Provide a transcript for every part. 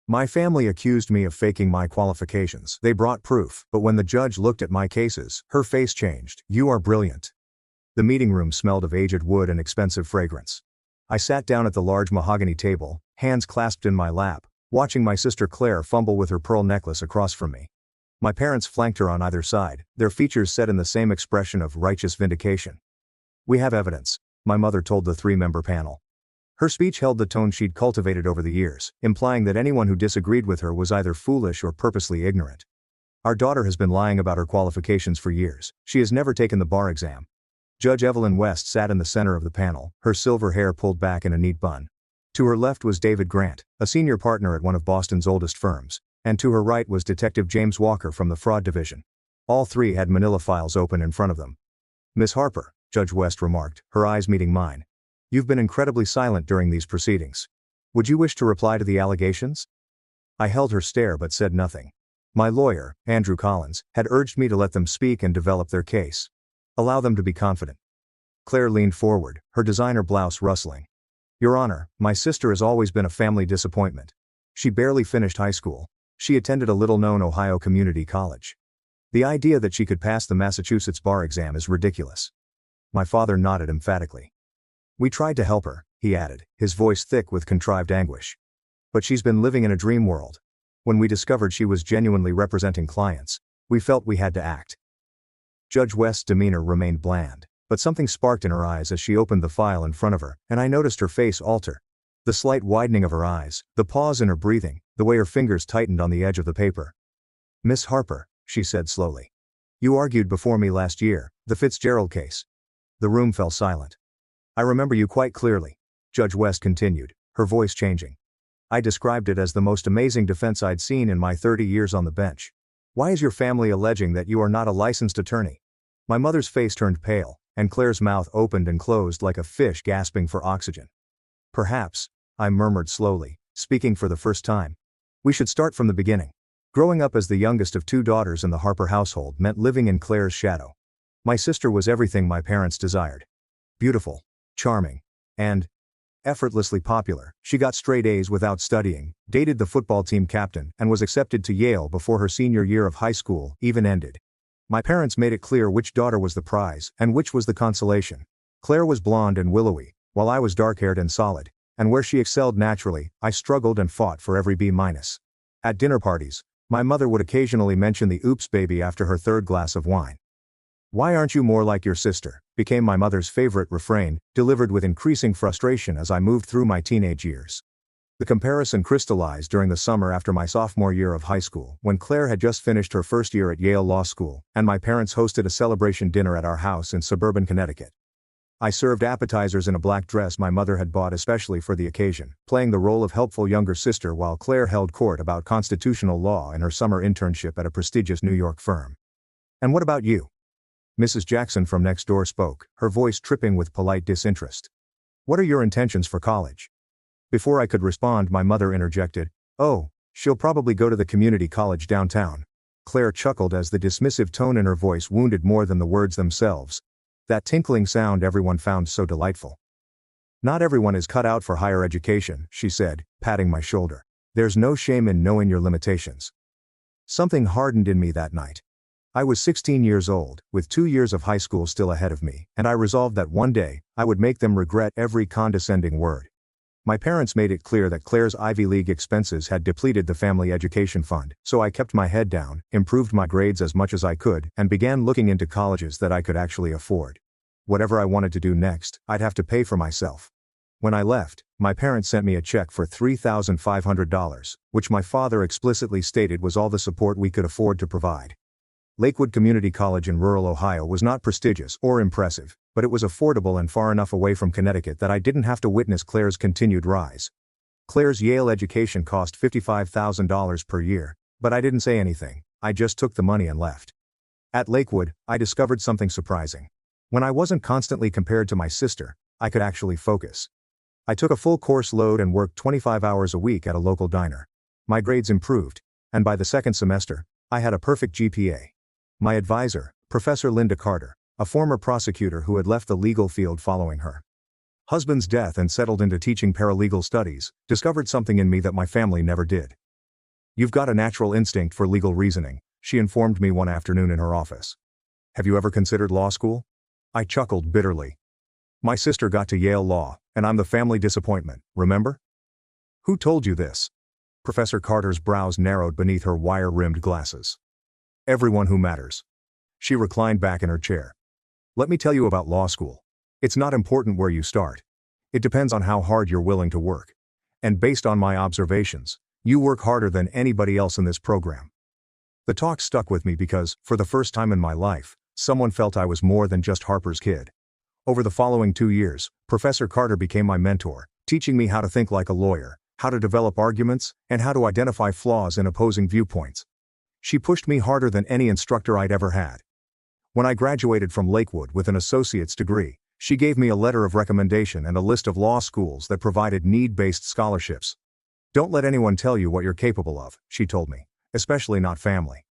My family accused me of faking my qualifications. They brought proof, but when the judge looked at my cases, her face changed. You are brilliant. The meeting room smelled of aged wood and expensive fragrance. I sat down at the large mahogany table, hands clasped in my lap, watching my sister Claire fumble with her pearl necklace across from me. My parents flanked her on either side, their features set in the same expression of righteous vindication. We have evidence, my mother told the three-member panel. Her speech held the tone she'd cultivated over the years, implying that anyone who disagreed with her was either foolish or purposely ignorant. Our daughter has been lying about her qualifications for years. She has never taken the bar exam. Judge Evelyn West sat in the center of the panel, her silver hair pulled back in a neat bun. To her left was David Grant, a senior partner at one of Boston's oldest firms, and to her right was Detective James Walker from the Fraud Division. All three had manila files open in front of them. Miss Harper, Judge West remarked, her eyes meeting mine. You've been incredibly silent during these proceedings. Would you wish to reply to the allegations? I held her stare but said nothing. My lawyer, Andrew Collins, had urged me to let them speak and develop their case. Allow them to be confident. Claire leaned forward, her designer blouse rustling. Your Honor, my sister has always been a family disappointment. She barely finished high school. She attended a little-known Ohio community college. The idea that she could pass the Massachusetts bar exam is ridiculous. My father nodded emphatically. We tried to help her, he added, his voice thick with contrived anguish. But she's been living in a dream world. When we discovered she was genuinely representing clients, we felt we had to act. Judge West's demeanor remained bland, but something sparked in her eyes as she opened the file in front of her, and I noticed her face alter. The slight widening of her eyes, the pause in her breathing, the way her fingers tightened on the edge of the paper. Miss Harper, she said slowly. You argued before me last year, the Fitzgerald case. The room fell silent. I remember you quite clearly, Judge West continued, her voice changing. I described it as the most amazing defense I'd seen in my 30 years on the bench. Why is your family alleging that you are not a licensed attorney? My mother's face turned pale, and Claire's mouth opened and closed like a fish gasping for oxygen. Perhaps, I murmured slowly, speaking for the first time. We should start from the beginning. Growing up as the youngest of two daughters in the Harper household meant living in Claire's shadow. My sister was everything my parents desired. Beautiful, charming, and effortlessly popular. She got straight A's without studying, dated the football team captain, and was accepted to Yale before her senior year of high school even ended. My parents made it clear which daughter was the prize and which was the consolation. Claire was blonde and willowy, while I was dark-haired and solid, and where she excelled naturally, I struggled and fought for every B-. At dinner parties, my mother would occasionally mention the oops baby after her third glass of wine. Why aren't you more like your sister? Became my mother's favorite refrain, delivered with increasing frustration as I moved through my teenage years. The comparison crystallized during the summer after my sophomore year of high school, when Claire had just finished her first year at Yale Law School, and my parents hosted a celebration dinner at our house in suburban Connecticut. I served appetizers in a black dress my mother had bought especially for the occasion, playing the role of helpful younger sister while Claire held court about constitutional law in her summer internship at a prestigious New York firm. And what about you? Mrs. Jackson from next door spoke, her voice tripping with polite disinterest. What are your intentions for college? Before I could respond, my mother interjected, Oh, she'll probably go to the community college downtown. Claire chuckled as the dismissive tone in her voice wounded more than the words themselves. That tinkling sound everyone found so delightful. Not everyone is cut out for higher education, she said, patting my shoulder. There's no shame in knowing your limitations. Something hardened in me that night. I was 16 years old, with 2 years of high school still ahead of me, and I resolved that one day, I would make them regret every condescending word. My parents made it clear that Claire's Ivy League expenses had depleted the family education fund, so I kept my head down, improved my grades as much as I could, and began looking into colleges that I could actually afford. Whatever I wanted to do next, I'd have to pay for myself. When I left, my parents sent me a check for $3,500, which my father explicitly stated was all the support we could afford to provide. Lakewood Community College in rural Ohio was not prestigious or impressive, but it was affordable and far enough away from Connecticut that I didn't have to witness Claire's continued rise. Claire's Yale education cost $55,000 per year, but I didn't say anything, I just took the money and left. At Lakewood, I discovered something surprising. When I wasn't constantly compared to my sister, I could actually focus. I took a full course load and worked 25 hours a week at a local diner. My grades improved, and by the second semester, I had a perfect GPA. My advisor, Professor Linda Carter, a former prosecutor who had left the legal field following her husband's death and settled into teaching paralegal studies, discovered something in me that my family never did. You've got a natural instinct for legal reasoning, she informed me one afternoon in her office. Have you ever considered law school? I chuckled bitterly. My sister got to Yale Law, and I'm the family disappointment, remember? Who told you this? Professor Carter's brows narrowed beneath her wire-rimmed glasses. Everyone who matters. She reclined back in her chair. Let me tell you about law school. It's not important where you start. It depends on how hard you're willing to work. And based on my observations, you work harder than anybody else in this program. The talk stuck with me because, for the first time in my life, someone felt I was more than just Harper's kid. Over the following 2 years, Professor Carter became my mentor, teaching me how to think like a lawyer, how to develop arguments, and how to identify flaws in opposing viewpoints. She pushed me harder than any instructor I'd ever had. When I graduated from Lakewood with an associate's degree, she gave me a letter of recommendation and a list of law schools that provided need-based scholarships. Don't let anyone tell you what you're capable of, she told me, especially not family.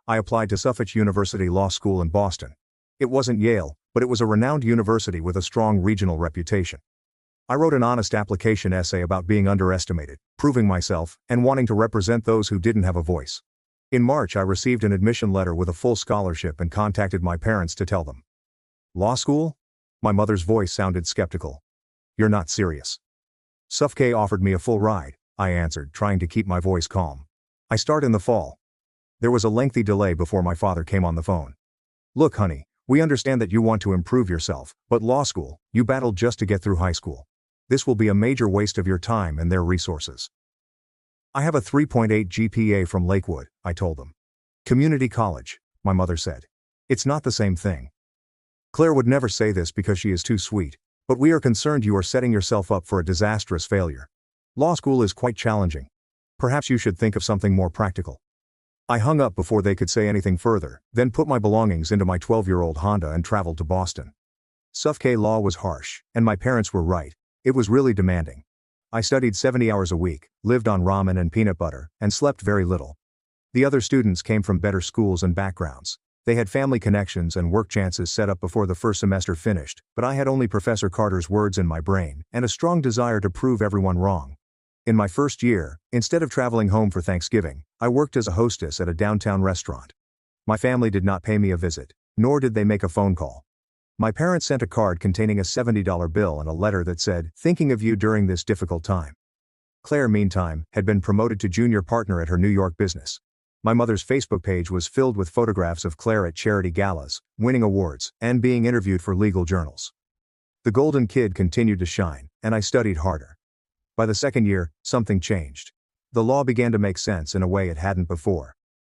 I applied to Suffolk University Law School in Boston. It wasn't Yale, but it was a renowned university with a strong regional reputation. I wrote an honest application essay about being underestimated, proving myself, and wanting to represent those who didn't have a voice. In March, I received an admission letter with a full scholarship and contacted my parents to tell them. Law school? My mother's voice sounded skeptical. You're not serious. Suffolk offered me a full ride, I answered, trying to keep my voice calm. I start in the fall. There was a lengthy delay before my father came on the phone. Look, honey, we understand that you want to improve yourself, but law school, you battled just to get through high school. This will be a major waste of your time and their resources. I have a 3.8 GPA from Lakewood, I told them. Community college, my mother said. It's not the same thing. Claire would never say this because she is too sweet, but we are concerned you are setting yourself up for a disastrous failure. Law school is quite challenging. Perhaps you should think of something more practical. I hung up before they could say anything further, then put my belongings into my 12-year-old Honda and traveled to Boston. Suffolk law was harsh, and my parents were right. It was really demanding. I studied 70 hours a week, lived on ramen and peanut butter, and slept very little. The other students came from better schools and backgrounds. They had family connections and work chances set up before the first semester finished, but I had only Professor Carter's words in my brain, and a strong desire to prove everyone wrong. In my first year, instead of traveling home for Thanksgiving, I worked as a hostess at a downtown restaurant. My family did not pay me a visit, nor did they make a phone call. My parents sent a card containing a $70 bill and a letter that said, "Thinking of you during this difficult time." Claire, meantime, had been promoted to junior partner at her New York business. My mother's Facebook page was filled with photographs of Claire at charity galas, winning awards, and being interviewed for legal journals. The golden kid continued to shine, and I studied harder. By the second year, something changed. The law began to make sense in a way it hadn't before.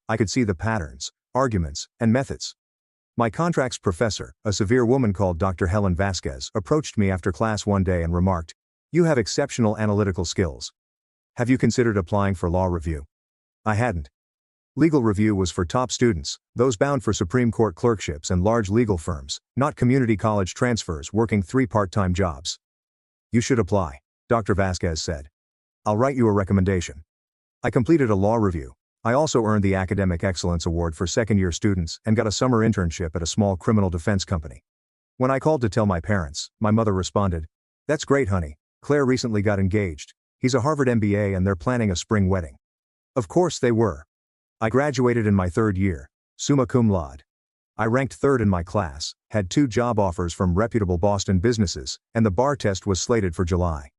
I could see the patterns, arguments, and methods. My contracts professor, a severe woman called Dr. Helen Vasquez, approached me after class one day and remarked, "You have exceptional analytical skills. Have you considered applying for law review?" I hadn't. Legal review was for top students, those bound for Supreme Court clerkships and large legal firms, not community college transfers working 3 part-time jobs. "You should apply," Dr. Vasquez said. "I'll write you a recommendation." I completed a law review. I also earned the Academic Excellence Award for second-year students and got a summer internship at a small criminal defense company. When I called to tell my parents, my mother responded, "That's great, honey. Claire recently got engaged. He's a Harvard MBA and they're planning a spring wedding." Of course they were. I graduated in my 3rd year, summa cum laude. I ranked 3rd in my class, had 2 job offers from reputable Boston businesses, and the bar test was slated for July.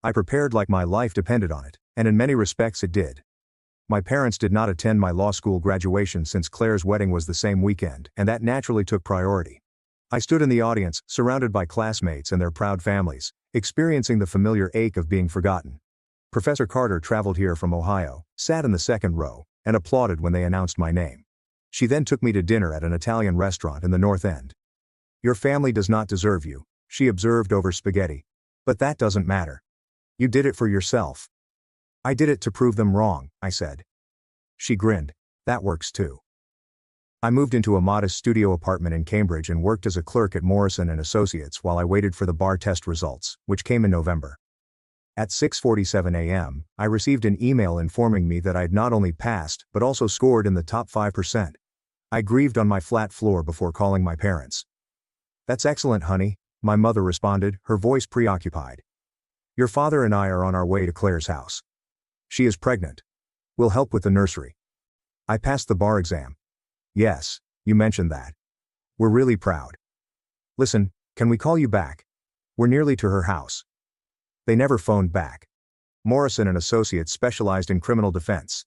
I prepared like my life depended on it, and in many respects it did. My parents did not attend my law school graduation since Claire's wedding was the same weekend, and that naturally took priority. I stood in the audience, surrounded by classmates and their proud families, experiencing the familiar ache of being forgotten. Professor Carter traveled here from Ohio, sat in the 2nd row, and applauded when they announced my name. She then took me to dinner at an Italian restaurant in the North End. "Your family does not deserve you," she observed over spaghetti. "But that doesn't matter. You did it for yourself." "I did it to prove them wrong," I said. She grinned. "That works too." I moved into a modest studio apartment in Cambridge and worked as a clerk at Morrison & Associates while I waited for the bar test results, which came in November. At 6:47 a.m., I received an email informing me that I had not only passed but also scored in the top 5%. I grieved on my flat floor before calling my parents. "That's excellent, honey," my mother responded, her voice preoccupied. "Your father and I are on our way to Claire's house. She is pregnant." We'll help with the nursery. I passed the bar exam. Yes, you mentioned that. We're really proud. Listen, can we call you back? We're nearly to her house. They never phoned back. Morrison and Associates specialized in criminal defense.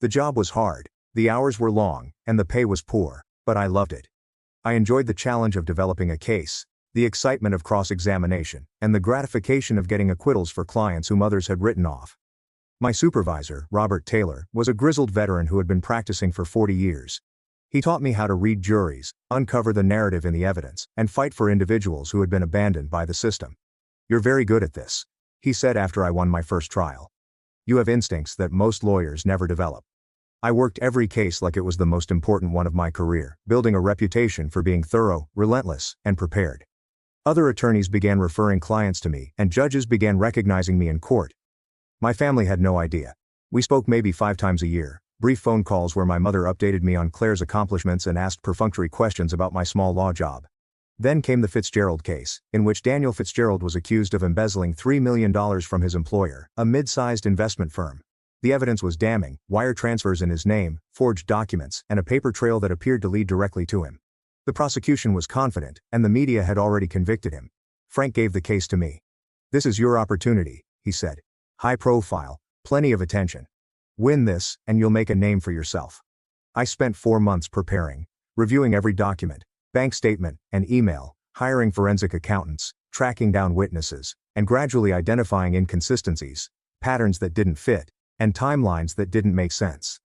The job was hard, the hours were long, and the pay was poor, but I loved it. I enjoyed the challenge of developing a case, the excitement of cross-examination, and the gratification of getting acquittals for clients whom others had written off. My supervisor, Robert Taylor, was a grizzled veteran who had been practicing for 40 years. He taught me how to read juries, uncover the narrative in the evidence, and fight for individuals who had been abandoned by the system. You're very good at this, he said after I won my first trial. You have instincts that most lawyers never develop. I worked every case like it was the most important one of my career, building a reputation for being thorough, relentless, and prepared. Other attorneys began referring clients to me, and judges began recognizing me in court. My family had no idea. We spoke maybe 5 times a year, brief phone calls where my mother updated me on Claire's accomplishments and asked perfunctory questions about my small law job. Then came the Fitzgerald case, in which Daniel Fitzgerald was accused of embezzling $3 million from his employer, a mid-sized investment firm. The evidence was damning: wire transfers in his name, forged documents, and a paper trail that appeared to lead directly to him. The prosecution was confident, and the media had already convicted him. Frank gave the case to me. This is your opportunity, he said. High profile, plenty of attention. Win this, and you'll make a name for yourself. I spent 4 months preparing, reviewing every document, bank statement, and email, hiring forensic accountants, tracking down witnesses, and gradually identifying inconsistencies, patterns that didn't fit, and timelines that didn't make sense.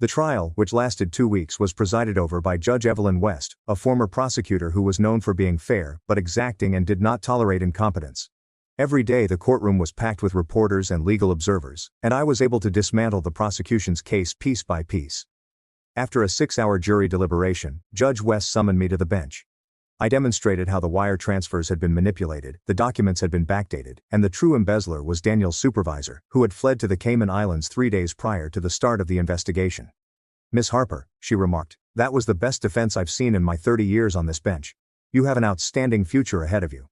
The trial, which lasted 2 weeks, was presided over by Judge Evelyn West, a former prosecutor who was known for being fair but exacting and did not tolerate incompetence. Every day the courtroom was packed with reporters and legal observers, and I was able to dismantle the prosecution's case piece by piece. After a 6-hour jury deliberation, Judge West summoned me to the bench. I demonstrated how the wire transfers had been manipulated, the documents had been backdated, and the true embezzler was Daniel's supervisor, who had fled to the Cayman Islands 3 days prior to the start of the investigation. Miss Harper, she remarked, that was the best defense I've seen in my 30 years on this bench. You have an outstanding future ahead of you.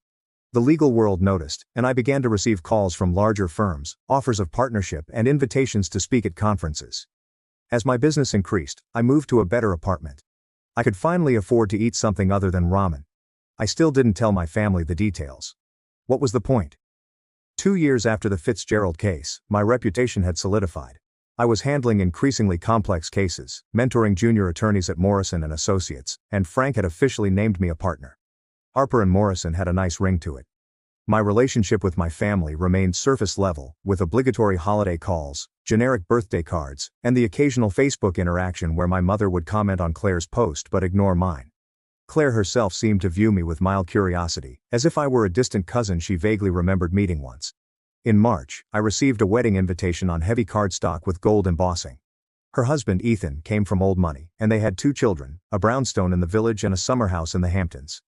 The legal world noticed, and I began to receive calls from larger firms, offers of partnership, and invitations to speak at conferences. As my business increased, I moved to a better apartment. I could finally afford to eat something other than ramen. I still didn't tell my family the details. What was the point? 2 years after the Fitzgerald case, my reputation had solidified. I was handling increasingly complex cases, mentoring junior attorneys at Morrison and Associates, and Frank had officially named me a partner. Harper and Morrison had a nice ring to it. My relationship with my family remained surface level, with obligatory holiday calls, generic birthday cards, and the occasional Facebook interaction where my mother would comment on Claire's post but ignore mine. Claire herself seemed to view me with mild curiosity, as if I were a distant cousin she vaguely remembered meeting once. In March, I received a wedding invitation on heavy cardstock with gold embossing. Her husband Ethan came from old money, and they had 2 children, a brownstone in the village and a summer house in the Hamptons.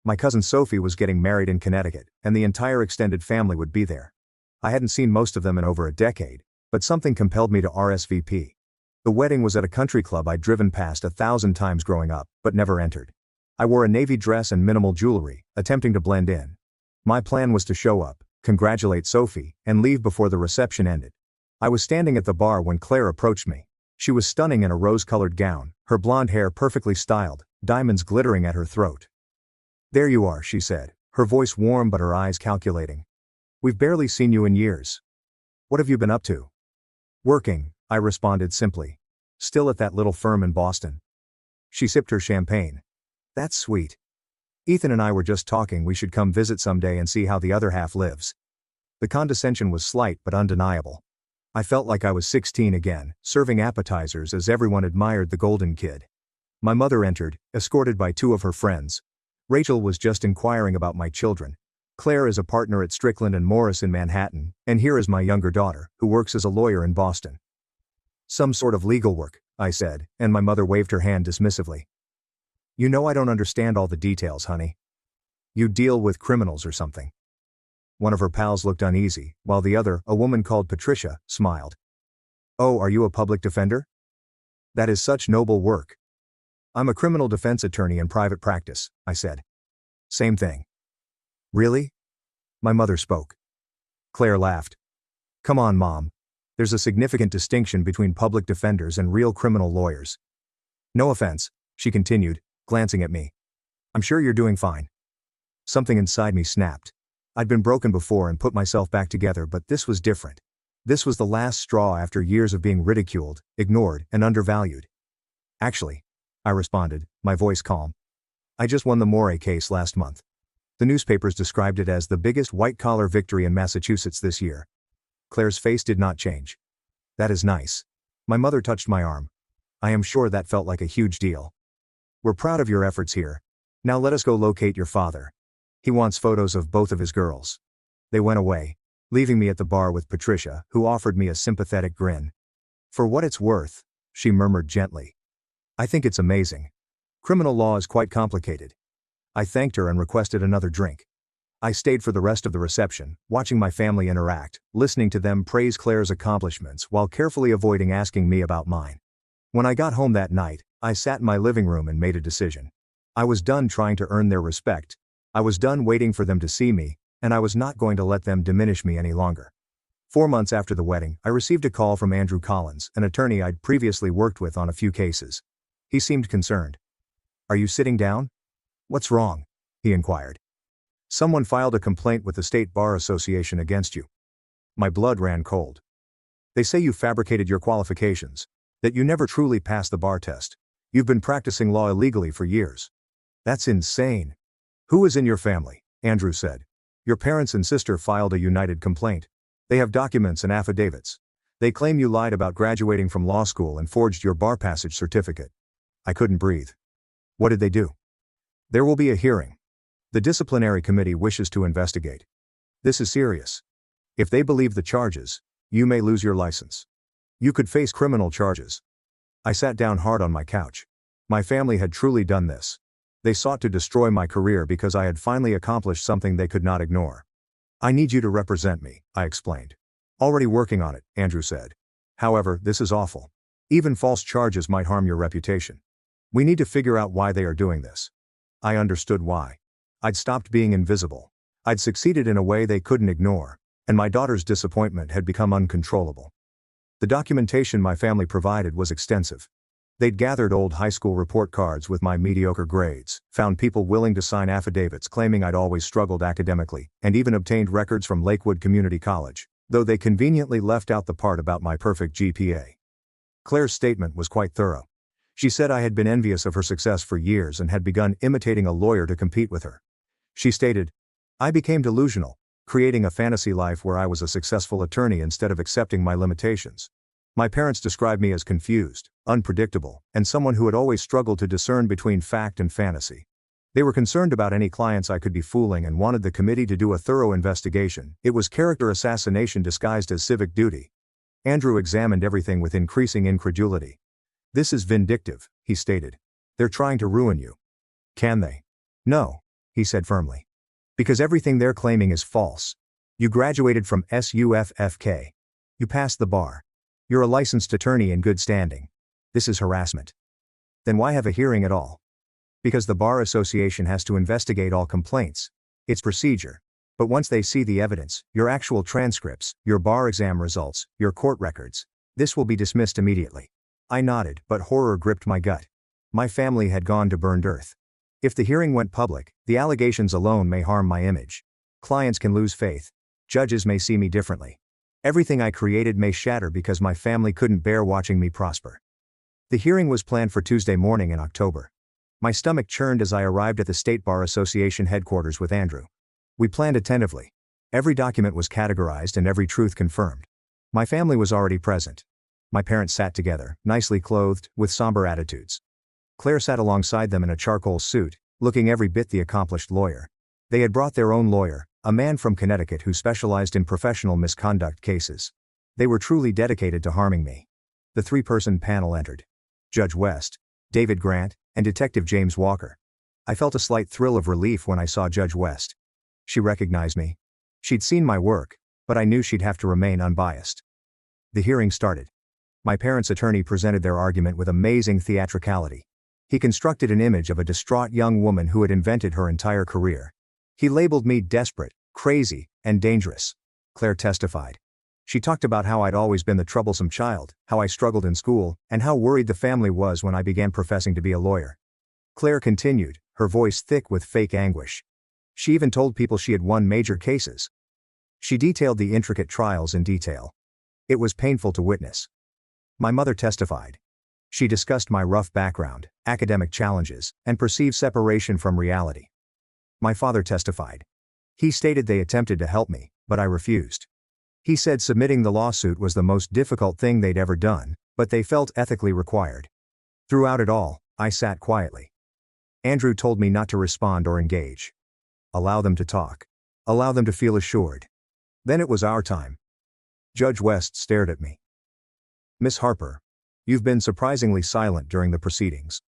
My cousin Sophie was getting married in Connecticut, and the entire extended family would be there. I hadn't seen most of them in over a decade, but something compelled me to RSVP. The wedding was at a country club I'd driven past 1,000 times growing up, but never entered. I wore a navy dress and minimal jewelry, attempting to blend in. My plan was to show up, congratulate Sophie, and leave before the reception ended. I was standing at the bar when Claire approached me. She was stunning in a rose-colored gown, her blonde hair perfectly styled, diamonds glittering at her throat. There you are, she said, her voice warm but her eyes calculating. We've barely seen you in years. What have you been up to? Working, I responded simply. Still at that little firm in Boston. She sipped her champagne. That's sweet. Ethan and I were just talking we should come visit someday and see how the other half lives. The condescension was slight but undeniable. I felt like I was 16 again, serving appetizers as everyone admired the golden kid. My mother entered, escorted by 2 of her friends. Rachel was just inquiring about my children. Claire is a partner at Strickland & Morris in Manhattan, and here is my younger daughter, who works as a lawyer in Boston. Some sort of legal work, I said, and my mother waved her hand dismissively. You know I don't understand all the details, honey. You deal with criminals or something. One of her pals looked uneasy, while the other, a woman called Patricia, smiled. Oh, are you a public defender? That is such noble work. I'm a criminal defense attorney in private practice, I said. Same thing. Really? My mother spoke. Claire laughed. Come on, Mom. There's a significant distinction between public defenders and real criminal lawyers. No offense, she continued, glancing at me. I'm sure you're doing fine. Something inside me snapped. I'd been broken before and put myself back together, but this was different. This was the last straw after years of being ridiculed, ignored, and undervalued. Actually, I responded, my voice calm. I just won the Morey case last month. The newspapers described it as the biggest white-collar victory in Massachusetts this year. Claire's face did not change. That is nice. My mother touched my arm. I am sure that felt like a huge deal. We're proud of your efforts here. Now let us go locate your father. He wants photos of both of his girls. They went away, leaving me at the bar with Patricia, who offered me a sympathetic grin. For what it's worth, she murmured gently. I think it's amazing. Criminal law is quite complicated. I thanked her and requested another drink. I stayed for the rest of the reception, watching my family interact, listening to them praise Claire's accomplishments while carefully avoiding asking me about mine. When I got home that night, I sat in my living room and made a decision. I was done trying to earn their respect. I was done waiting for them to see me, and I was not going to let them diminish me any longer. 4 months after the wedding, I received a call from Andrew Collins, an attorney I'd previously worked with on a few cases. He seemed concerned. Are you sitting down? What's wrong? He inquired. Someone filed a complaint with the State Bar Association against you. My blood ran cold. They say you fabricated your qualifications, that you never truly passed the bar test. You've been practicing law illegally for years. That's insane. Who is in your family? Andrew said. Your parents and sister filed a united complaint. They have documents and affidavits. They claim you lied about graduating from law school and forged your bar passage certificate. I couldn't breathe. What did they do? There will be a hearing. The disciplinary committee wishes to investigate. This is serious. If they believe the charges, you may lose your license. You could face criminal charges. I sat down hard on my couch. My family had truly done this. They sought to destroy my career because I had finally accomplished something they could not ignore. I need you to represent me, I explained. Already working on it, Andrew said. However, this is awful. Even false charges might harm your reputation. We need to figure out why they are doing this. I understood why. I'd stopped being invisible. I'd succeeded in a way they couldn't ignore, and my daughter's disappointment had become uncontrollable. The documentation my family provided was extensive. They'd gathered old high school report cards with my mediocre grades, found people willing to sign affidavits claiming I'd always struggled academically, and even obtained records from Lakewood Community College, though they conveniently left out the part about my perfect GPA. Claire's statement was quite thorough. She said I had been envious of her success for years and had begun imitating a lawyer to compete with her. She stated, I became delusional, creating a fantasy life where I was a successful attorney instead of accepting my limitations. My parents described me as confused, unpredictable, and someone who had always struggled to discern between fact and fantasy. They were concerned about any clients I could be fooling and wanted the committee to do a thorough investigation. It was character assassination disguised as civic duty. Andrew examined everything with increasing incredulity. This is vindictive, he stated. They're trying to ruin you. Can they? No, he said firmly. Because everything they're claiming is false. You graduated from SUFFK. You passed the bar. You're a licensed attorney in good standing. This is harassment. Then why have a hearing at all? Because the Bar Association has to investigate all complaints. It's procedure. But once they see the evidence, your actual transcripts, your bar exam results, your court records, this will be dismissed immediately. I nodded, but horror gripped my gut. My family had gone to burned earth. If the hearing went public, the allegations alone may harm my image. Clients can lose faith. Judges may see me differently. Everything I created may shatter because my family couldn't bear watching me prosper. The hearing was planned for Tuesday morning in October. My stomach churned as I arrived at the State Bar Association headquarters with Andrew. We planned attentively. Every document was categorized and every truth confirmed. My family was already present. My parents sat together, nicely clothed, with somber attitudes. Claire sat alongside them in a charcoal suit, looking every bit the accomplished lawyer. They had brought their own lawyer, a man from Connecticut who specialized in professional misconduct cases. They were truly dedicated to harming me. The 3-person panel entered. Judge West, David Grant, and Detective James Walker. I felt a slight thrill of relief when I saw Judge West. She recognized me. She'd seen my work, but I knew she'd have to remain unbiased. The hearing started. My parents' attorney presented their argument with amazing theatricality. He constructed an image of a distraught young woman who had invented her entire career. He labeled me desperate, crazy, and dangerous. Claire testified. She talked about how I'd always been the troublesome child, how I struggled in school, and how worried the family was when I began professing to be a lawyer. Claire continued, her voice thick with fake anguish. She even told people she had won major cases. She detailed the intricate trials in detail. It was painful to witness. My mother testified. She discussed my rough background, academic challenges, and perceived separation from reality. My father testified. He stated they attempted to help me, but I refused. He said submitting the lawsuit was the most difficult thing they'd ever done, but they felt ethically required. Throughout it all, I sat quietly. Andrew told me not to respond or engage. Allow them to talk. Allow them to feel assured. Then it was our time. Judge West stared at me. Miss Harper, you've been surprisingly silent during the proceedings.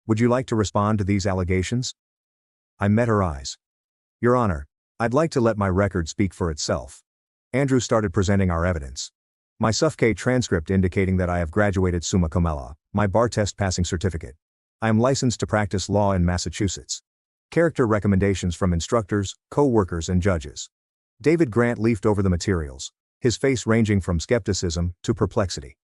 Would you like to respond to these allegations? I met her eyes. Your Honor, I'd like to let my record speak for itself. Andrew started presenting our evidence. My SUFK transcript indicating that I have graduated summa cum laude, my bar test passing certificate. I am licensed to practice law in Massachusetts. Character recommendations from instructors, co-workers and judges. David Grant leafed over the materials, his face ranging from skepticism to perplexity.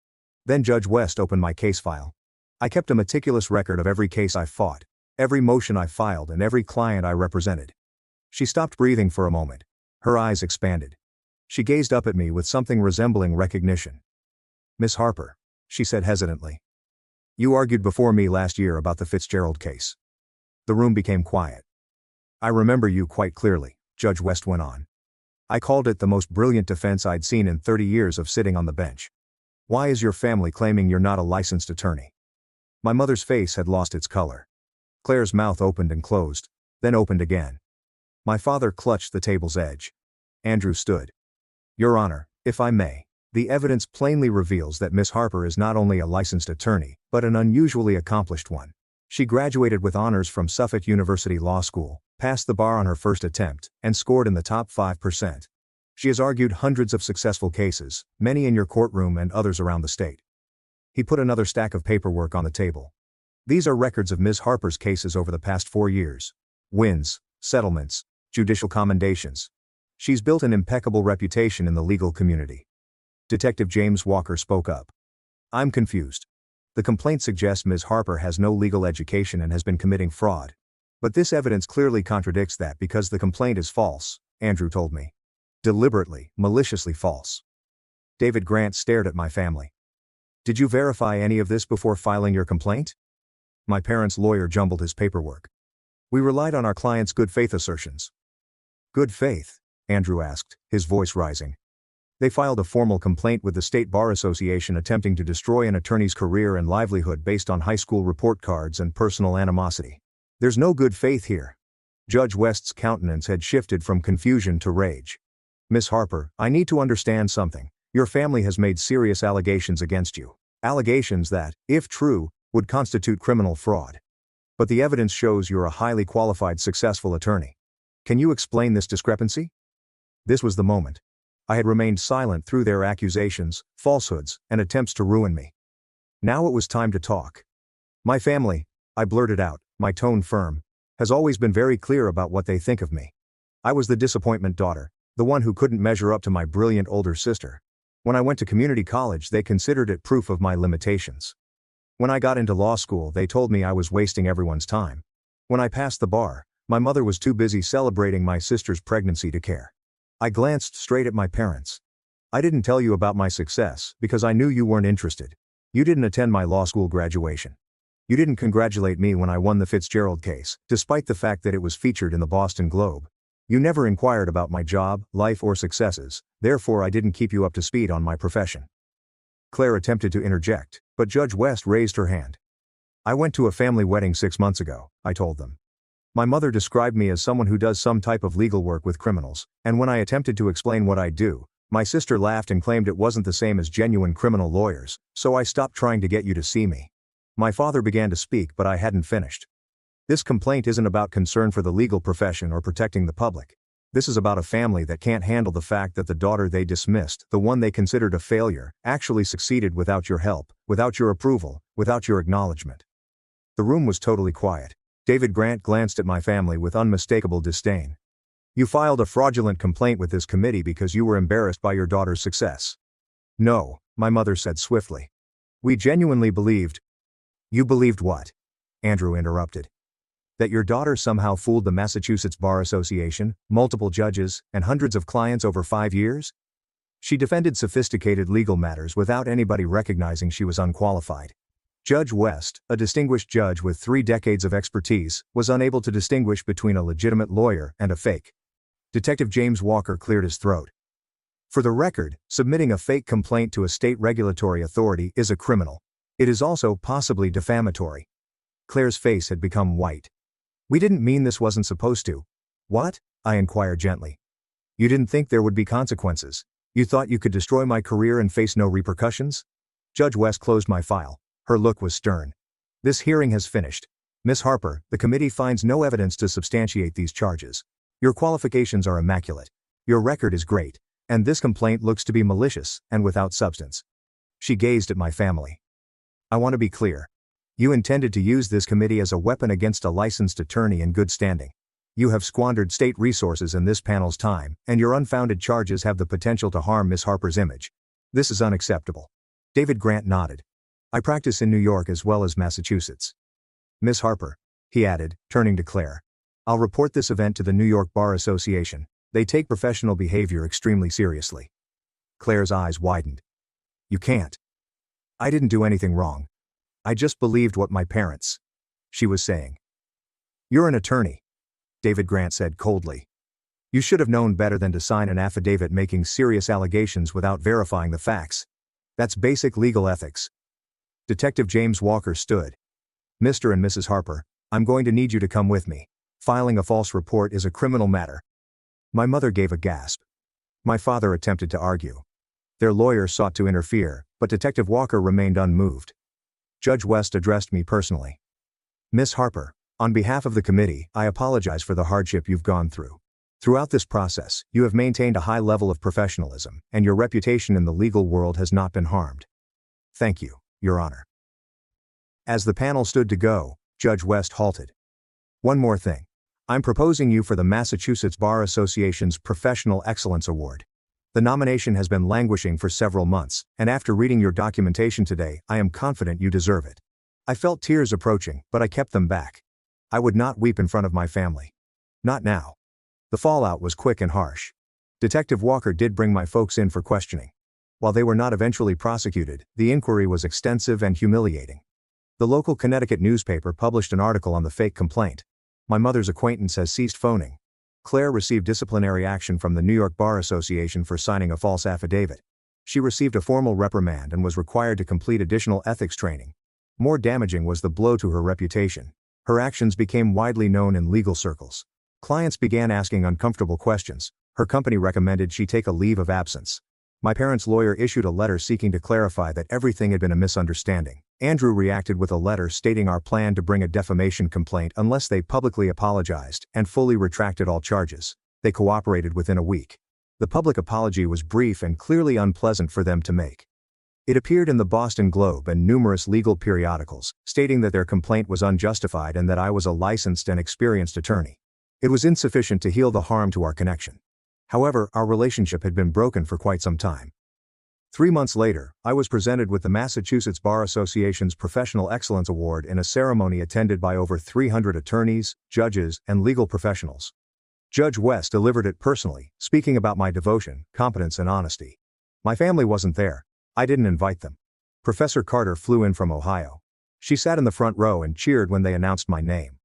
Then Judge West opened my case file. I kept a meticulous record of every case I fought, every motion I filed and every client I represented. She stopped breathing for a moment. Her eyes expanded. She gazed up at me with something resembling recognition. Miss Harper, she said hesitantly. You argued before me last year about the Fitzgerald case. The room became quiet. I remember you quite clearly, Judge West went on. I called it the most brilliant defense I'd seen in 30 years of sitting on the bench. Why is your family claiming you're not a licensed attorney? My mother's face had lost its color. Claire's mouth opened and closed, then opened again. My father clutched the table's edge. Andrew stood. Your Honor, if I may, the evidence plainly reveals that Miss Harper is not only a licensed attorney, but an unusually accomplished one. She graduated with honors from Suffolk University Law School, passed the bar on her first attempt, and scored in the top 5%. She has argued hundreds of successful cases, many in your courtroom and others around the state. He put another stack of paperwork on the table. These are records of Ms. Harper's cases over the past 4 years. Wins, settlements, judicial commendations. She's built an impeccable reputation in the legal community. Detective James Walker spoke up. I'm confused. The complaint suggests Ms. Harper has no legal education and has been committing fraud. But this evidence clearly contradicts that because the complaint is false, Andrew told me. Deliberately, maliciously false. David Grant stared at my family. Did you verify any of this before filing your complaint? My parents' lawyer jumbled his paperwork. We relied on our client's good faith assertions. Good faith? Andrew asked, his voice rising. They filed a formal complaint with the State Bar Association attempting to destroy an attorney's career and livelihood based on high school report cards and personal animosity. There's no good faith here. Judge West's countenance had shifted from confusion to rage. Miss Harper, I need to understand something. Your family has made serious allegations against you. Allegations that, if true, would constitute criminal fraud. But the evidence shows you're a highly qualified, successful attorney. Can you explain this discrepancy? This was the moment. I had remained silent through their accusations, falsehoods, and attempts to ruin me. Now it was time to talk. My family, I blurted out, my tone firm, has always been very clear about what they think of me. I was the disappointment daughter, the one who couldn't measure up to my brilliant older sister. When I went to community college, they considered it proof of my limitations. When I got into law school, they told me I was wasting everyone's time. When I passed the bar, my mother was too busy celebrating my sister's pregnancy to care. I glanced straight at my parents. I didn't tell you about my success because I knew you weren't interested. You didn't attend my law school graduation. You didn't congratulate me when I won the Fitzgerald case, despite the fact that it was featured in the Boston Globe. You never inquired about my job, life or successes, therefore I didn't keep you up to speed on my profession. Claire attempted to interject, but Judge West raised her hand. I went to a family wedding 6 months ago, I told them. My mother described me as someone who does some type of legal work with criminals, and when I attempted to explain what I do, my sister laughed and claimed it wasn't the same as genuine criminal lawyers, so I stopped trying to get you to see me. My father began to speak, but I hadn't finished. This complaint isn't about concern for the legal profession or protecting the public. This is about a family that can't handle the fact that the daughter they dismissed, the one they considered a failure, actually succeeded without your help, without your approval, without your acknowledgement. The room was totally quiet. David Grant glanced at my family with unmistakable disdain. You filed a fraudulent complaint with this committee because you were embarrassed by your daughter's success. No, my mother said swiftly. We genuinely believed. You believed what? Andrew interrupted. That your daughter somehow fooled the Massachusetts Bar Association, multiple judges, and hundreds of clients over 5 years? She defended sophisticated legal matters without anybody recognizing she was unqualified. Judge West, a distinguished judge with 3 decades of expertise, was unable to distinguish between a legitimate lawyer and a fake. Detective James Walker cleared his throat. For the record, submitting a fake complaint to a state regulatory authority is a criminal. It is also possibly defamatory. Claire's face had become white. We didn't mean this wasn't supposed to. What? I inquired gently. You didn't think there would be consequences. You thought you could destroy my career and face no repercussions? Judge West closed my file. Her look was stern. This hearing has finished. Miss Harper, the committee finds no evidence to substantiate these charges. Your qualifications are immaculate. Your record is great. And this complaint looks to be malicious and without substance. She gazed at my family. I want to be clear. You intended to use this committee as a weapon against a licensed attorney in good standing. You have squandered state resources in this panel's time, and your unfounded charges have the potential to harm Miss Harper's image. This is unacceptable. David Grant nodded. I practice in New York as well as Massachusetts. Miss Harper, he added, turning to Claire. I'll report this event to the New York Bar Association. They take professional behavior extremely seriously. Claire's eyes widened. You can't. I didn't do anything wrong. I just believed what my parents. She was saying. You're an attorney, David Grant said coldly. You should have known better than to sign an affidavit making serious allegations without verifying the facts. That's basic legal ethics. Detective James Walker stood. Mr. and Mrs. Harper, I'm going to need you to come with me. Filing a false report is a criminal matter. My mother gave a gasp. My father attempted to argue. Their lawyer sought to interfere, but Detective Walker remained unmoved. Judge West addressed me personally. Miss Harper, on behalf of the committee, I apologize for the hardship you've gone through. Throughout this process, you have maintained a high level of professionalism, and your reputation in the legal world has not been harmed. Thank you, Your Honor. As the panel stood to go, Judge West halted. One more thing. I'm proposing you for the Massachusetts Bar Association's Professional Excellence Award. The nomination has been languishing for several months, and after reading your documentation today, I am confident you deserve it. I felt tears approaching, but I kept them back. I would not weep in front of my family. Not now. The fallout was quick and harsh. Detective Walker did bring my folks in for questioning. While they were not eventually prosecuted, the inquiry was extensive and humiliating. The local Connecticut newspaper published an article on the fake complaint. My mother's acquaintance has ceased phoning. Claire received disciplinary action from the New York Bar Association for signing a false affidavit. She received a formal reprimand and was required to complete additional ethics training. More damaging was the blow to her reputation. Her actions became widely known in legal circles. Clients began asking uncomfortable questions. Her company recommended she take a leave of absence. My parents' lawyer issued a letter seeking to clarify that everything had been a misunderstanding. Andrew reacted with a letter stating our plan to bring a defamation complaint unless they publicly apologized and fully retracted all charges. They cooperated within a week. The public apology was brief and clearly unpleasant for them to make. It appeared in the Boston Globe and numerous legal periodicals, stating that their complaint was unjustified and that I was a licensed and experienced attorney. It was insufficient to heal the harm to our connection. However, our relationship had been broken for quite some time. 3 months later, I was presented with the Massachusetts Bar Association's Professional Excellence Award in a ceremony attended by over 300 attorneys, judges, and legal professionals. Judge West delivered it personally, speaking about my devotion, competence, and honesty. My family wasn't there. I didn't invite them. Professor Carter flew in from Ohio. She sat in the front row and cheered when they announced my name.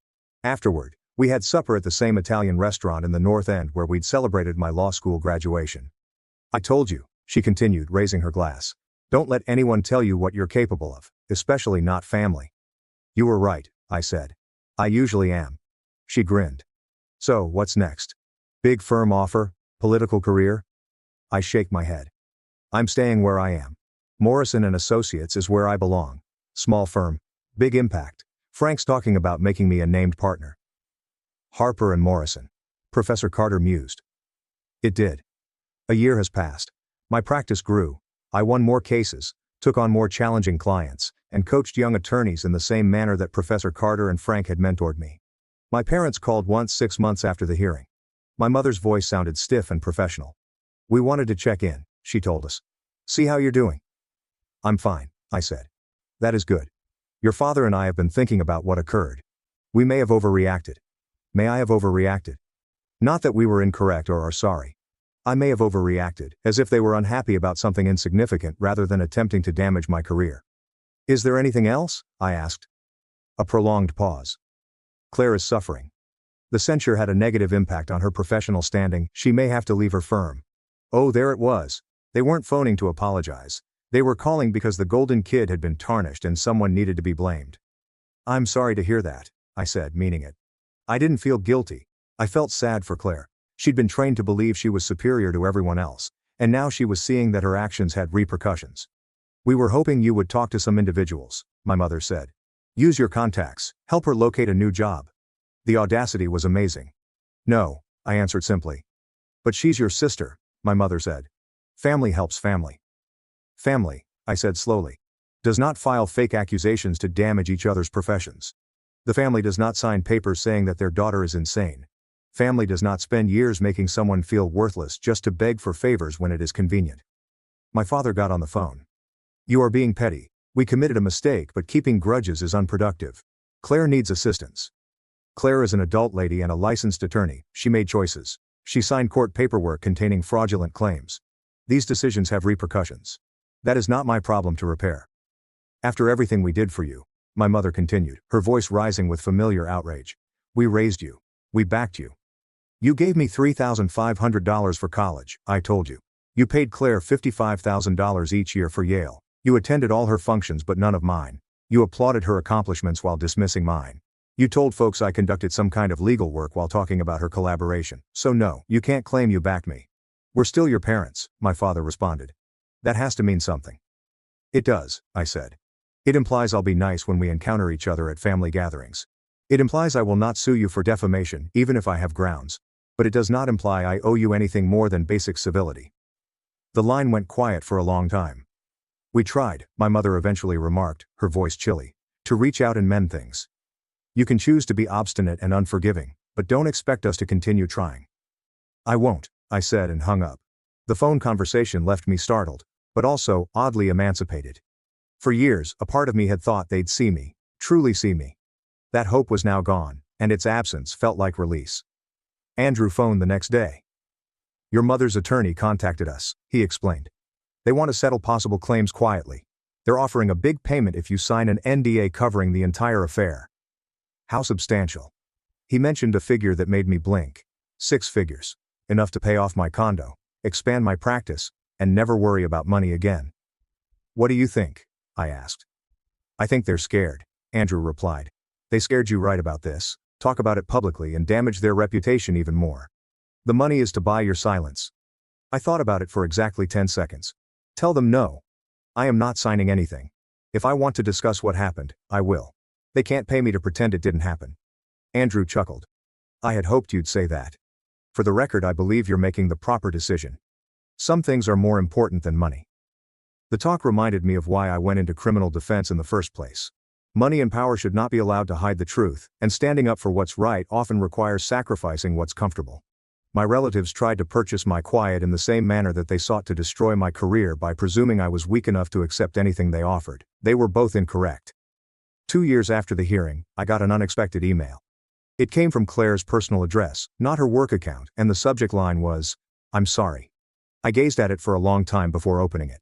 Afterward, we had supper at the same Italian restaurant in the North End where we'd celebrated my law school graduation. I told you, she continued, raising her glass. Don't let anyone tell you what you're capable of, especially not family. You were right, I said. I usually am. She grinned. So, what's next? Big firm offer? Political career? I shake my head. I'm staying where I am. Morrison & Associates is where I belong. Small firm. Big impact. Frank's talking about making me a named partner. Harper and Morrison. Professor Carter mused. It did. A year has passed. My practice grew. I won more cases, took on more challenging clients, and coached young attorneys in the same manner that Professor Carter and Frank had mentored me. My parents called once 6 months after the hearing. My mother's voice sounded stiff and professional. "We wanted to check in," she told us. "See how you're doing." "I'm fine," I said. "That is good. Your father and I have been thinking about what occurred. We may have overreacted." "May I have overreacted?" "Not that we were incorrect or are sorry. I may have overreacted, as if they were unhappy about something insignificant rather than attempting to damage my career." "Is there anything else?" I asked. A prolonged pause. "Claire is suffering. The censure had a negative impact on her professional standing. She may have to leave her firm." Oh, there it was. They weren't phoning to apologize. They were calling because the golden kid had been tarnished and someone needed to be blamed. "I'm sorry to hear that," I said, meaning it. I didn't feel guilty. I felt sad for Claire. She'd been trained to believe she was superior to everyone else, and now she was seeing that her actions had repercussions. "We were hoping you would talk to some individuals," my mother said. "Use your contacts, help her locate a new job." The audacity was amazing. "No," I answered simply. "But she's your sister," my mother said. "Family helps family." "Family," I said slowly, "does not file fake accusations to damage each other's professions. The family does not sign papers saying that their daughter is insane. Family does not spend years making someone feel worthless just to beg for favors when it is convenient." My father got on the phone. "You are being petty. We committed a mistake, but keeping grudges is unproductive. Claire needs assistance." Claire is an adult lady and a licensed attorney. She made choices. She signed court paperwork containing fraudulent claims. These decisions have repercussions. That is not my problem to repair. "After everything we did for you," my mother continued, her voice rising with familiar outrage. "We raised you. We backed you. You gave me $3,500 for college, I told you. You paid Claire $55,000 each year for Yale. You attended all her functions but none of mine. You applauded her accomplishments while dismissing mine. You told folks I conducted some kind of legal work while talking about her collaboration. So no, you can't claim you backed me." "We're still your parents," my father responded. "That has to mean something." "It does," I said. "It implies I'll be nice when we encounter each other at family gatherings. It implies I will not sue you for defamation, even if I have grounds. But it does not imply I owe you anything more than basic civility." The line went quiet for a long time. "We tried," my mother eventually remarked, her voice chilly, "to reach out and mend things. You can choose to be obstinate and unforgiving, but don't expect us to continue trying." "I won't," I said and hung up. The phone conversation left me startled, but also oddly emancipated. For years, a part of me had thought they'd see me, truly see me. That hope was now gone, and its absence felt like release. Andrew phoned the next day. "Your mother's attorney contacted us," he explained. "They want to settle possible claims quietly. They're offering a big payment if you sign an NDA covering the entire affair." "How substantial?" He mentioned a figure that made me blink. 6 figures. Enough to pay off my condo, expand my practice, and never worry about money again. "What do you think?" I asked. "I think they're scared," Andrew replied. "They scared you right about this, talk about it publicly and damage their reputation even more. The money is to buy your silence." I thought about it for exactly 10 seconds. "Tell them no. I am not signing anything. If I want to discuss what happened, I will. They can't pay me to pretend it didn't happen." Andrew chuckled. "I had hoped you'd say that. For the record, I believe you're making the proper decision. Some things are more important than money." The talk reminded me of why I went into criminal defense in the first place. Money and power should not be allowed to hide the truth, and standing up for what's right often requires sacrificing what's comfortable. My relatives tried to purchase my quiet in the same manner that they sought to destroy my career by presuming I was weak enough to accept anything they offered. They were both incorrect. 2 years after the hearing, I got an unexpected email. It came from Claire's personal address, not her work account, and the subject line was, "I'm sorry." I gazed at it for a long time before opening it.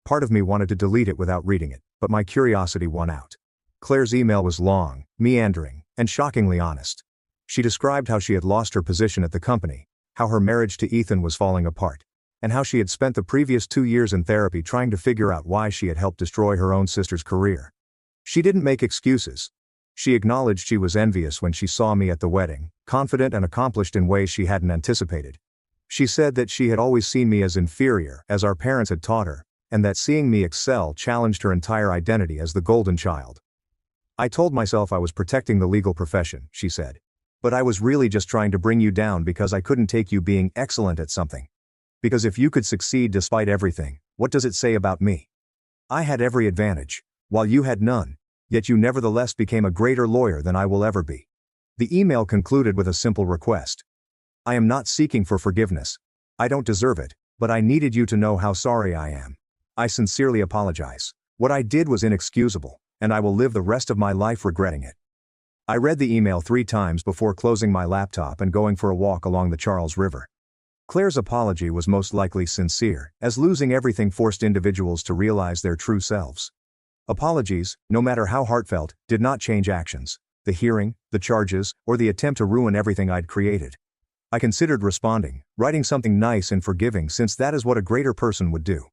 Part of me wanted to delete it without reading it, but my curiosity won out. Claire's email was long, meandering, and shockingly honest. She described how she had lost her position at the company, how her marriage to Ethan was falling apart, and how she had spent the previous 2 years in therapy trying to figure out why she had helped destroy her own sister's career. She didn't make excuses. She acknowledged she was envious when she saw me at the wedding, confident and accomplished in ways she hadn't anticipated. She said that she had always seen me as inferior, as our parents had taught her, and that seeing me excel challenged her entire identity as the golden child. "I told myself I was protecting the legal profession," she said. "But I was really just trying to bring you down because I couldn't take you being excellent at something. Because if you could succeed despite everything, what does it say about me? I had every advantage, while you had none, yet you nevertheless became a greater lawyer than I will ever be." The email concluded with a simple request. I am not seeking for forgiveness. I don't deserve it, but I needed you to know how sorry I am. I sincerely apologize. What I did was inexcusable, and I will live the rest of my life regretting it. I read the email 3 times before closing my laptop and going for a walk along the Charles River. Claire's apology was most likely sincere, as losing everything forced individuals to realize their true selves. Apologies, no matter how heartfelt, did not change actions, the hearing, the charges, or the attempt to ruin everything I'd created. I considered responding, writing something nice and forgiving, since that is what a greater person would do.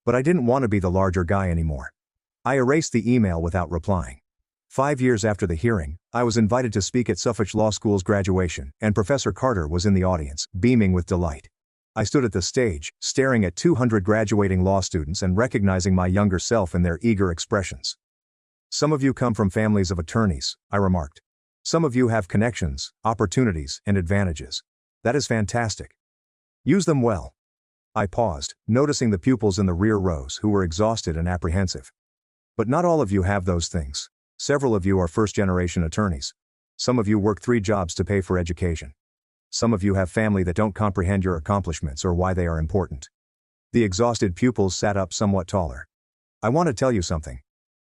But I didn't want to be the larger guy anymore. I erased the email without replying. 5 years after the hearing, I was invited to speak at Suffolk Law School's graduation, and Professor Carter was in the audience, beaming with delight. I stood at the stage, staring at 200 graduating law students and recognizing my younger self in their eager expressions. Some of you come from families of attorneys, I remarked. Some of you have connections, opportunities, and advantages. That is fantastic. Use them well. I paused, noticing the pupils in the rear rows who were exhausted and apprehensive. But not all of you have those things. Several of you are first-generation attorneys. Some of you work 3 jobs to pay for education. Some of you have family that don't comprehend your accomplishments or why they are important. The exhausted pupils sat up somewhat taller. I want to tell you something.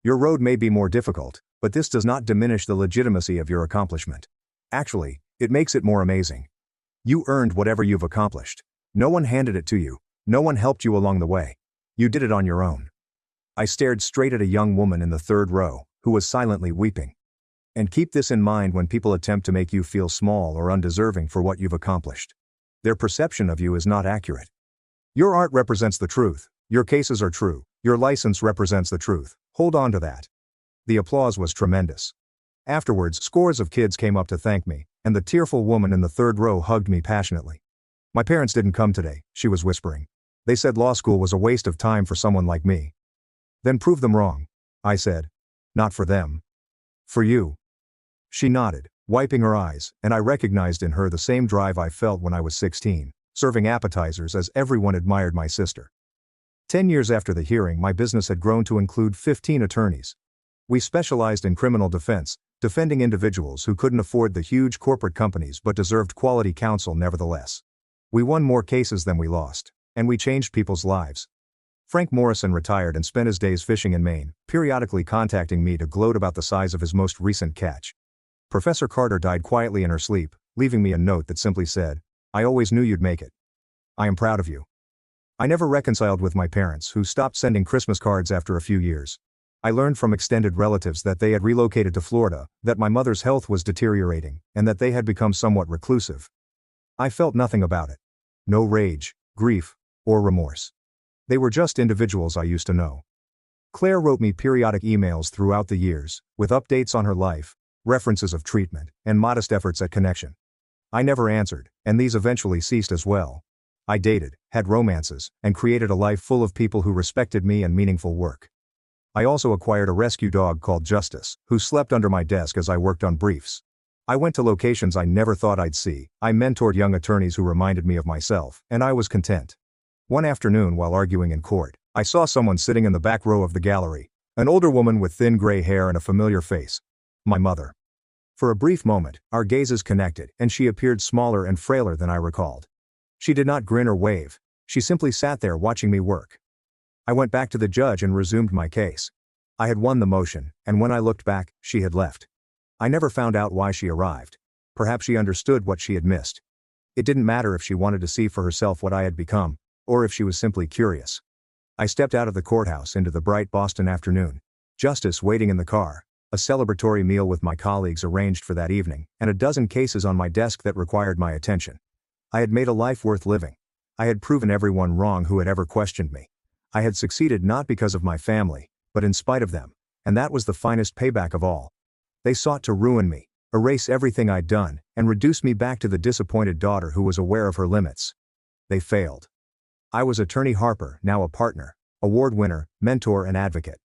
Your road may be more difficult, but this does not diminish the legitimacy of your accomplishment. Actually, it makes it more amazing. You earned whatever you've accomplished. No one handed it to you. No one helped you along the way. You did it on your own. I stared straight at a young woman in the 3rd row, who was silently weeping. And keep this in mind when people attempt to make you feel small or undeserving for what you've accomplished. Their perception of you is not accurate. Your art represents the truth. Your cases are true. Your license represents the truth. Hold on to that. The applause was tremendous. Afterwards, scores of kids came up to thank me, and the tearful woman in the 3rd row hugged me passionately. My parents didn't come today, she was whispering. They said law school was a waste of time for someone like me. Then prove them wrong, I said. Not for them. For you. She nodded, wiping her eyes, and I recognized in her the same drive I felt when I was 16, serving appetizers as everyone admired my sister. 10 years after the hearing, my business had grown to include 15 attorneys. We specialized in criminal defense, defending individuals who couldn't afford the huge corporate companies but deserved quality counsel nevertheless. We won more cases than we lost, and we changed people's lives. Frank Morrison retired and spent his days fishing in Maine, periodically contacting me to gloat about the size of his most recent catch. Professor Carter died quietly in her sleep, leaving me a note that simply said, "I always knew you'd make it. I am proud of you." I never reconciled with my parents, who stopped sending Christmas cards after a few years. I learned from extended relatives that they had relocated to Florida, that my mother's health was deteriorating, and that they had become somewhat reclusive. I felt nothing about it. No rage, grief, or remorse. They were just individuals I used to know. Claire wrote me periodic emails throughout the years, with updates on her life, references of treatment, and modest efforts at connection. I never answered, and these eventually ceased as well. I dated, had romances, and created a life full of people who respected me and meaningful work. I also acquired a rescue dog called Justice, who slept under my desk as I worked on briefs. I went to locations I never thought I'd see, I mentored young attorneys who reminded me of myself, and I was content. One afternoon while arguing in court, I saw someone sitting in the back row of the gallery, an older woman with thin gray hair and a familiar face. My mother. For a brief moment, our gazes connected, and she appeared smaller and frailer than I recalled. She did not grin or wave. She simply sat there watching me work. I went back to the judge and resumed my case. I had won the motion, and when I looked back, she had left. I never found out why she arrived. Perhaps she understood what she had missed. It didn't matter if she wanted to see for herself what I had become, or if she was simply curious. I stepped out of the courthouse into the bright Boston afternoon. Justice waiting in the car, a celebratory meal with my colleagues arranged for that evening, and a dozen cases on my desk that required my attention. I had made a life worth living. I had proven everyone wrong who had ever questioned me. I had succeeded not because of my family, but in spite of them, and that was the finest payback of all. They sought to ruin me, erase everything I'd done, and reduce me back to the disappointed daughter who was aware of her limits. They failed. I was Attorney Harper, now a partner, award winner, mentor and advocate.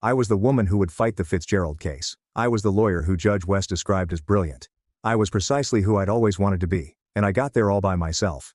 I was the woman who would fight the Fitzgerald case. I was the lawyer who Judge West described as brilliant. I was precisely who I'd always wanted to be, and I got there all by myself.